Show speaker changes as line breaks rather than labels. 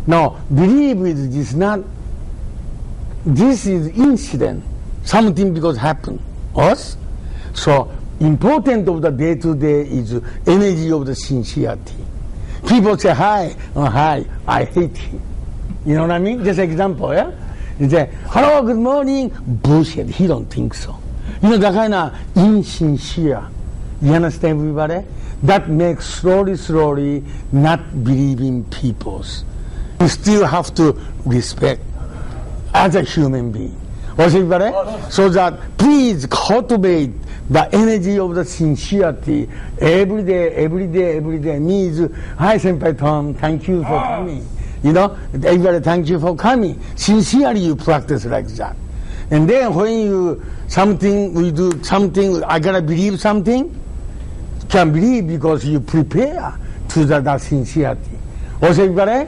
No, believe is not, this is incident, something because happened, us. So, important of the day-to-day is energy of the sincerity. People say, hi, I hate him. You know what I mean? Just example, yeah? You say, hello, good morning. Bullshit, he don't think so. You know, that kind of insincere. You understand, everybody? That makes slowly not believing peoples. You still have to respect as a human being. Everybody? So that please cultivate the energy of the sincerity every day means, hi, Senpai Tom, thank you for coming. You know, everybody thank you for coming. Sincerely you practice like that. And then when you we do something, I gotta believe something, can believe because you prepare to that sincerity. Everybody?